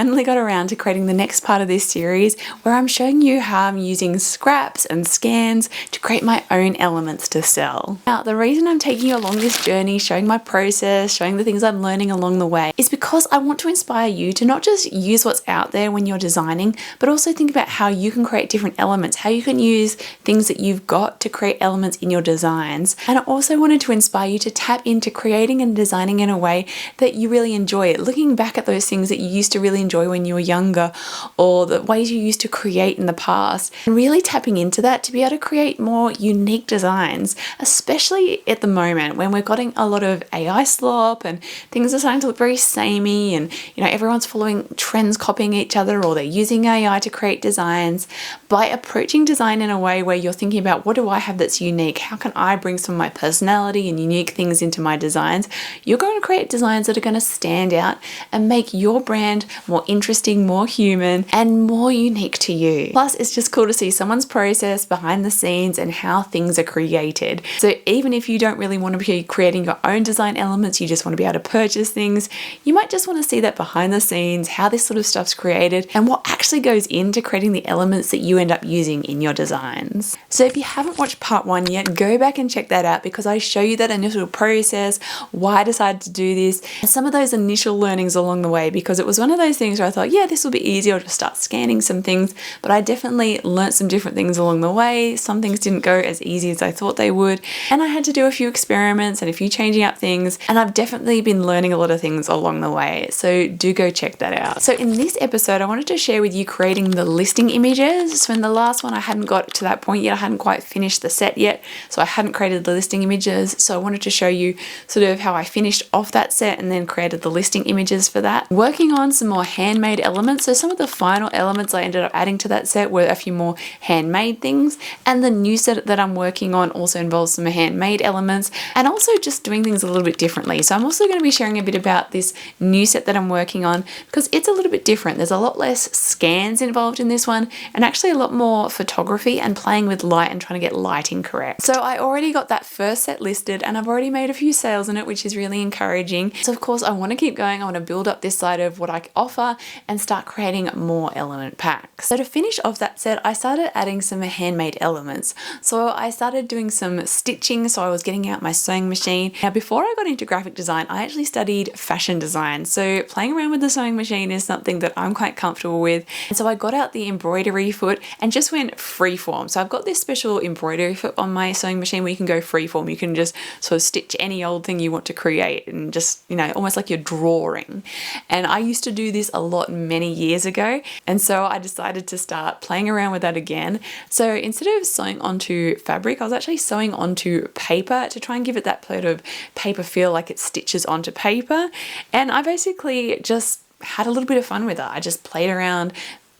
Finally got around to creating the next part of this series where I'm showing you how I'm using scraps and scans to create my own elements to sell. Now, the reason I'm taking you along this journey, showing my process, showing the things I'm learning along the way, is because I want to inspire you to not just use what's out there when you're designing, but also think about how you can create different elements, how you can use things that you've got to create elements in your designs. And I also wanted to inspire you to tap into creating and designing in a way that you really enjoy it, looking back at those things that you used to really enjoy when you were younger, or the ways you used to create in the past, and really tapping into that to be able to create more unique designs, especially at the moment when we're getting a lot of AI slop and things are starting to look very samey, and everyone's following trends, copying each other, or they're using AI to create designs. By approaching design in a way where you're thinking about, what do I have that's unique? How can I bring some of my personality and unique things into my designs? You're going to create designs that are going to stand out and make your brand more interesting, more human, and more unique to you. Plus, it's just cool to see someone's process behind the scenes and how things are created. So even if you don't really want to be creating your own design elements, you just want to be able to purchase things, you might just want to see that behind the scenes, how this sort of stuff's created, and what actually goes into creating the elements that you end up using in your designs. So if you haven't watched part 1 yet, go back and check that out, because I show you that initial process, why I decided to do this, and some of those initial learnings along the way, because it was one of those things where I thought, yeah, this will be easy, I'll just start scanning some things, but I definitely learnt some different things along the way. Some things didn't go as easy as I thought they would, and I had to do a few experiments and a few changing up things, and I've definitely been learning a lot of things along the way, so do go check that out. So in this episode, I wanted to share with you creating the listing images. So in the last one, I hadn't got to that point yet, I hadn't quite finished the set yet, so I hadn't created the listing images, so I wanted to show you sort of how I finished off that set and then created the listing images for that. Working on some more handmade elements, so some of the final elements I ended up adding to that set were a few more handmade things, and the new set that I'm working on also involves some handmade elements, and also just doing things a little bit differently. So I'm also going to be sharing a bit about this new set that I'm working on, because it's a little bit different. There's a lot less scans involved in this one, and actually a lot more photography and playing with light and trying to get lighting correct. So I already got that first set listed, and I've already made a few sales in it, which is really encouraging. So of course I want to keep going. I want to build up this side of what I offer and start creating more element packs. So to finish off that set, I started adding some handmade elements. So I started doing some stitching, so I was getting out my sewing machine. Now before I got into graphic design, I actually studied fashion design, so playing around with the sewing machine is something that I'm quite comfortable with. And so I got out the embroidery foot and just went freeform. So I've got this special embroidery foot on my sewing machine where you can go freeform. You can just sort of stitch any old thing you want to create, and just, almost like you're drawing. And I used to do this a lot many years ago, and so I decided to start playing around with that again. So instead of sewing onto fabric, I was actually sewing onto paper to try and give it that sort of paper feel, like it stitches onto paper. And I basically just had a little bit of fun with it. I just played around,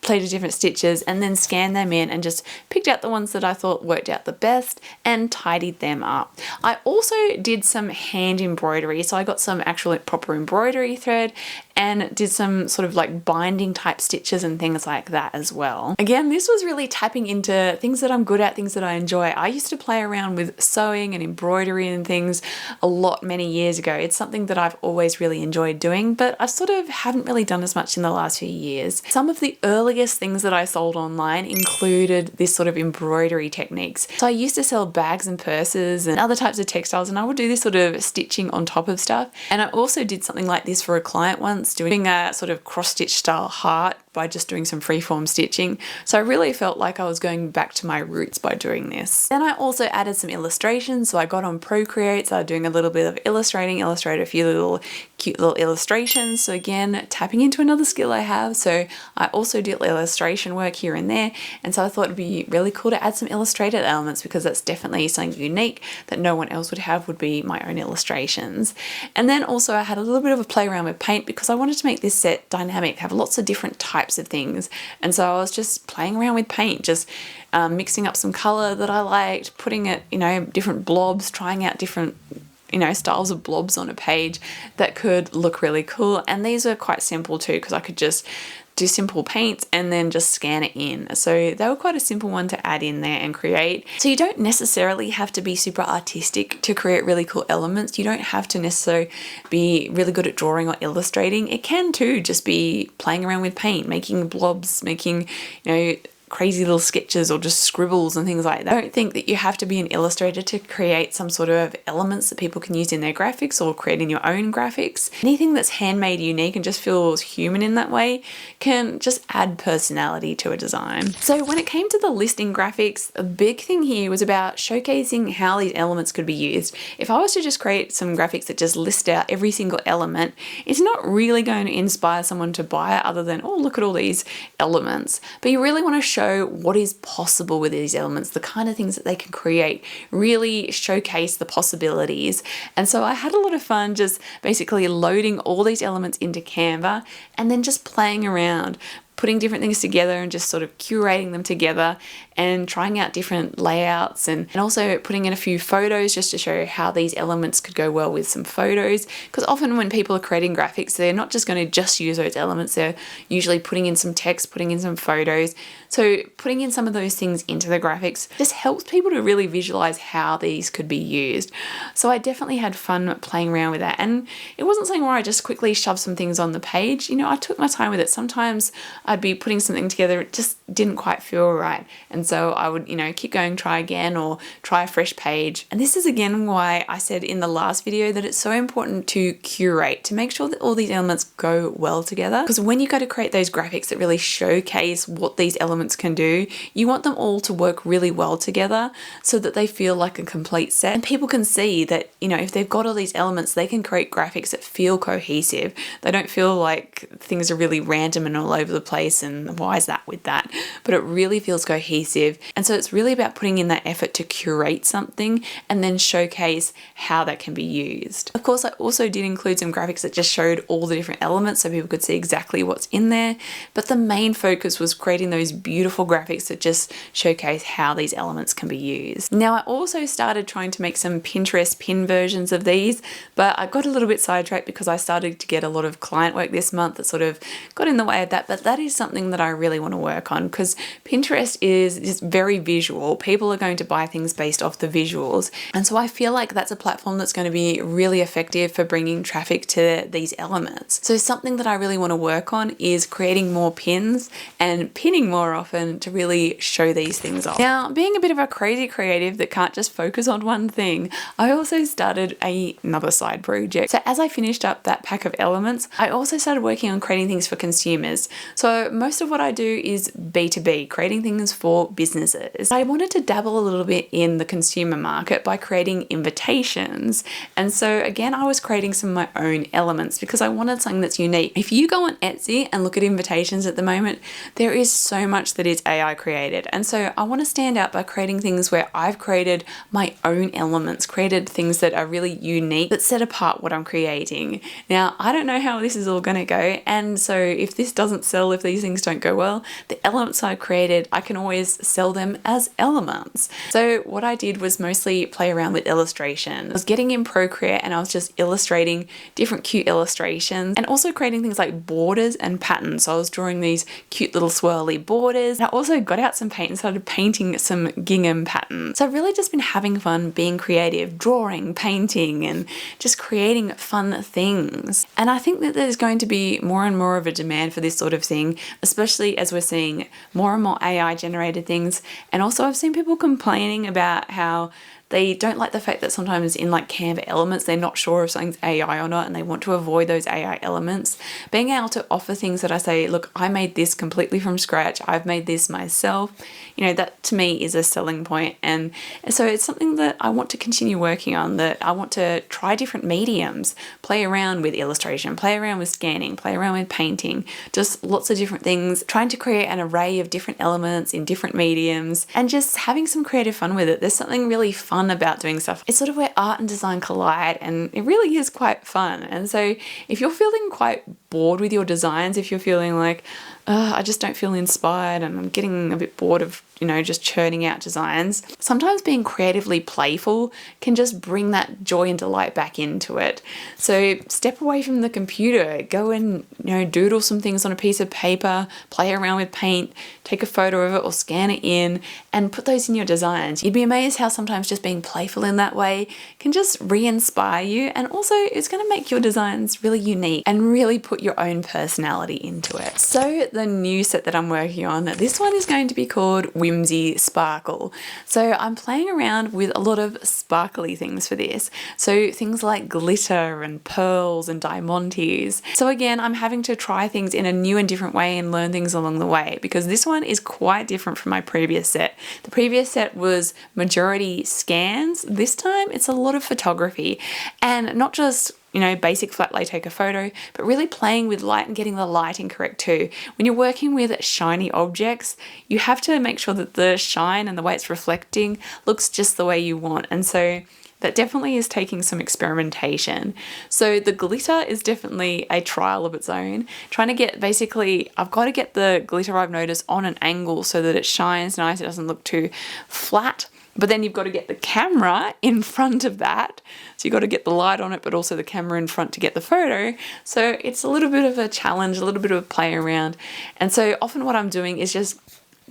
played with different stitches, and then scanned them in and just picked out the ones that I thought worked out the best and tidied them up. I also did some hand embroidery, so I got some actual proper embroidery thread and did some sort of like binding type stitches and things like that as well. Again, this was really tapping into things that I'm good at, things that I enjoy. I used to play around with sewing and embroidery and things a lot many years ago. It's something that I've always really enjoyed doing, but I sort of haven't really done as much in the last few years. Some of the earliest things that I sold online included this sort of embroidery techniques. So I used to sell bags and purses and other types of textiles, and I would do this sort of stitching on top of stuff. And I also did something like this for a client once, doing a sort of cross-stitch style heart by just doing some freeform stitching. So I really felt like I was going back to my roots by doing this. Then I also added some illustrations. So I got on Procreate, started doing a little bit of illustrated a few little cute little illustrations. So again, tapping into another skill I have. So I also did illustration work here and there. And so I thought it'd be really cool to add some illustrated elements, because that's definitely something unique that no one else would have, would be my own illustrations. And then also I had a little bit of a play around with paint, because I wanted to make this set dynamic, have lots of different types of things. And so I was just playing around with paint, just mixing up some color that I liked, putting it, different blobs, trying out different styles of blobs on a page that could look really cool. And these are quite simple too, because I could just do simple paints and then just scan it in. So they were quite a simple one to add in there and create. So you don't necessarily have to be super artistic to create really cool elements. You don't have to necessarily be really good at drawing or illustrating. It can too just be playing around with paint, making blobs, making, crazy little sketches or just scribbles and things like that. I don't think that you have to be an illustrator to create some sort of elements that people can use in their graphics or create in your own graphics. Anything that's handmade, unique, and just feels human in that way can just add personality to a design. So when it came to the listing graphics, a big thing here was about showcasing how these elements could be used. If I was to just create some graphics that just list out every single element, it's not really going to inspire someone to buy it other than, oh, look at all these elements. But you really want to show what is possible with these elements, the kind of things that they can create, really showcase the possibilities. And so I had a lot of fun just basically loading all these elements into Canva and then just playing around, putting different things together and just sort of curating them together and trying out different layouts and also putting in a few photos just to show how these elements could go well with some photos. Because often when people are creating graphics, they're not just going to just use those elements, they're usually putting in some text, putting in some photos. So putting in some of those things into the graphics just helps people to really visualize how these could be used. So I definitely had fun playing around with that. And it wasn't something where I just quickly shoved some things on the page. I took my time with it. Sometimes I'd be putting something together, it just didn't quite feel right. And so I would, keep going, try again, or try a fresh page. And this is again why I said in the last video that it's so important to curate, to make sure that all these elements go well together. Because when you go to create those graphics that really showcase what these elements can do, you want them all to work really well together so that they feel like a complete set. And people can see that, if they've got all these elements, they can create graphics that feel cohesive. They don't feel like things are really random and all over the place and why is that with that? But it really feels cohesive. And so it's really about putting in that effort to curate something and then showcase how that can be used. Of course, I also did include some graphics that just showed all the different elements so people could see exactly what's in there. But the main focus was creating those beautiful graphics that just showcase how these elements can be used. Now, I also started trying to make some Pinterest pin versions of these, but I got a little bit sidetracked because I started to get a lot of client work this month that sort of got in the way of that. But that is something that I really want to work on because Pinterest is just very visual. People are going to buy things based off the visuals. And so I feel like that's a platform that's going to be really effective for bringing traffic to these elements. So something that I really want to work on is creating more pins and pinning more often to really show these things off. Now, being a bit of a crazy creative that can't just focus on one thing, I also started another side project. So as I finished up that pack of elements, I also started working on creating things for consumers. So most of what I do is B2B, creating things for businesses. I wanted to dabble a little bit in the consumer market by creating invitations. And so again, I was creating some of my own elements because I wanted something that's unique. If you go on Etsy and look at invitations at the moment, there is so much that is AI created. And so I want to stand out by creating things where I've created my own elements, created things that are really unique, that set apart what I'm creating. Now, I don't know how this is all going to go. And so if this doesn't sell, if these things don't go well, the elements I created, I can always sell them as elements. So what I did was mostly play around with illustration. I was getting in Procreate and I was just illustrating different cute illustrations and also creating things like borders and patterns. So I was drawing these cute little swirly borders. And I also got out some paint and started painting some gingham patterns. So I've really just been having fun being creative, drawing, painting, and just creating fun things. And I think that there's going to be more and more of a demand for this sort of thing, especially as we're seeing more and more AI generated things. And also I've seen people complaining about how they don't like the fact that sometimes in like Canva elements, they're not sure if something's AI or not, and they want to avoid those AI elements. Being able to offer things that I say, look, I made this completely from scratch. I've made this myself. That to me is a selling point. And so it's something that I want to continue working on, that I want to try different mediums, play around with illustration, play around with scanning, play around with painting, just lots of different things, trying to create an array of different elements in different mediums and just having some creative fun with it. There's something really fun about doing stuff. It's sort of where art and design collide, and it really is quite fun. And so if you're feeling quite bored with your designs, if you're feeling like, I just don't feel inspired and I'm getting a bit bored of, just churning out designs, sometimes being creatively playful can just bring that joy and delight back into it. So step away from the computer, go and, doodle some things on a piece of paper, play around with paint, take a photo of it or scan it in and put those in your designs. You'd be amazed how sometimes just being playful in that way can just re-inspire you, and also it's going to make your designs really unique and really put your own personality into it. So the new set that I'm working on, this one is going to be called Whimsy Sparkle. So I'm playing around with a lot of sparkly things for this. So things like glitter and pearls and diamantes. So again, I'm having to try things in a new and different way and learn things along the way, because this one is quite different from my previous set. The previous set was majority scans. This time it's a lot of photography, and not just basic flat lay, take a photo, but really playing with light and getting the lighting correct too. When you're working with shiny objects, you have to make sure that the shine and the way it's reflecting looks just the way you want. And so that definitely is taking some experimentation. So the glitter is definitely a trial of its own. Trying to get, I've got to get the glitter, I've noticed, on an angle so that it shines nice, it doesn't look too flat. But then you've got to get the camera in front of that. So you've got to get the light on it, but also the camera in front to get the photo. So it's a little bit of a challenge, a little bit of a play around. And so often what I'm doing is just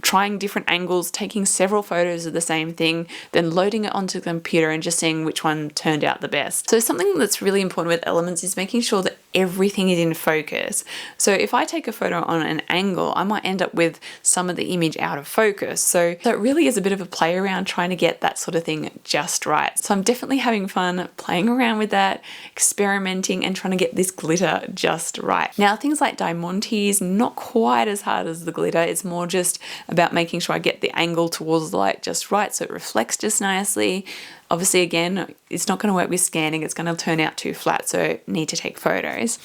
trying different angles, taking several photos of the same thing, then loading it onto the computer and just seeing which one turned out the best. So something that's really important with elements is making sure that everything is in focus. So if I take a photo on an angle, I might end up with some of the image out of focus. So it really is a bit of a play around trying to get that sort of thing just right. So I'm definitely having fun playing around with that, experimenting and trying to get this glitter just right. Now things like diamantes, not quite as hard as the glitter. It's more just about making sure I get the angle towards the light just right so it reflects just nicely. Obviously, again, it's not going to work with scanning. It's going to turn out too flat, so I need to take photos.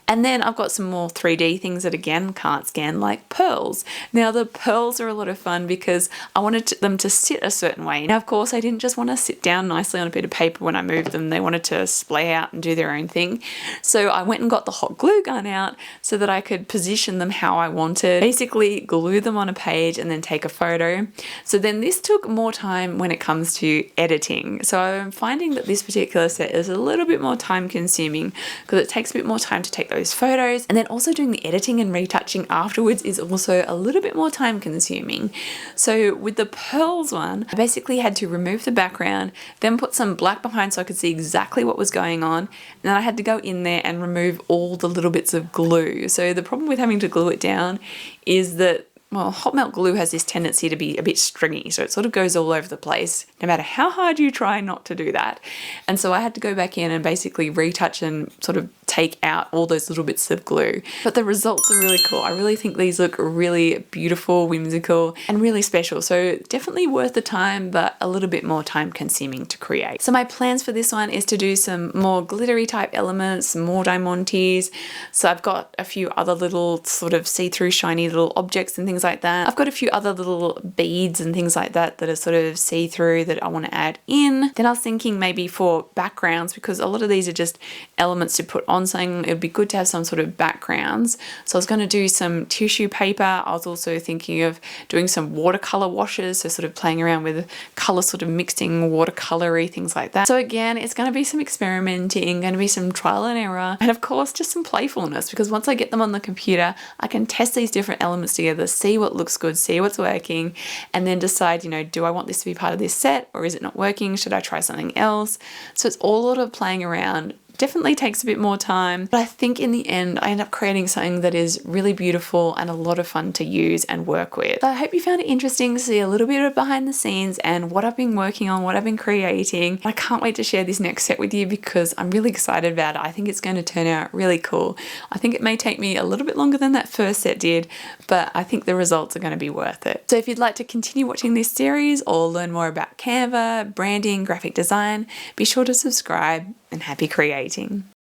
And then I've got some more 3D things that, again, can't scan, like pearls. Now, the pearls are a lot of fun because I wanted them to sit a certain way. Now, of course, I didn't just want to sit down nicely on a bit of paper when I moved them. They wanted to splay out and do their own thing. So I went and got the hot glue gun out so that I could position them how I wanted, basically glue them on a page and then take a photo. So then this took more time when it comes to editing. So I'm finding that this particular set is a little bit more time consuming because it takes a bit more time to take those photos, and then also doing the editing and retouching afterwards is also a little bit more time consuming. So with the pearls one, I basically had to remove the background, then put some black behind so I could see exactly what was going on, and then I had to go in there and remove all the little bits of glue. So the problem with having to glue it down is that, well, hot melt glue has this tendency to be a bit stringy, so it sort of goes all over the place, no matter how hard you try not to do that. And so I had to go back in and basically retouch and sort of take out all those little bits of glue. But the results are really cool. I really think these look really beautiful, whimsical, and really special. So definitely worth the time, but a little bit more time consuming to create. So my plans for this one is to do some more glittery type elements, more diamantes. So I've got a few other little sort of see-through shiny little objects and things like that. I've got a few other little beads and things like that that are sort of see-through that I want to add in. Then I was thinking maybe for backgrounds, because a lot of these are just elements to put on something, it would be good to have some sort of backgrounds. So I was going to do some tissue paper. I was also thinking of doing some watercolor washes, so sort of playing around with color, sort of mixing watercolory, things like that. So again, it's going to be some experimenting, going to be some trial and error, and of course just some playfulness, because once I get them on the computer, I can test these different elements together, see what looks good, see what's working, and then decide, do I want this to be part of this set, or is it not working? Should I try something else? So it's all a lot of playing around. Definitely takes a bit more time, but I think in the end I end up creating something that is really beautiful and a lot of fun to use and work with. So I hope you found it interesting to see a little bit of behind the scenes and what I've been working on, what I've been creating. I can't wait to share this next set with you because I'm really excited about it. I think it's going to turn out really cool. I think it may take me a little bit longer than that first set did, but I think the results are going to be worth it. So if you'd like to continue watching this series or learn more about Canva, branding, graphic design, be sure to subscribe, and happy creating.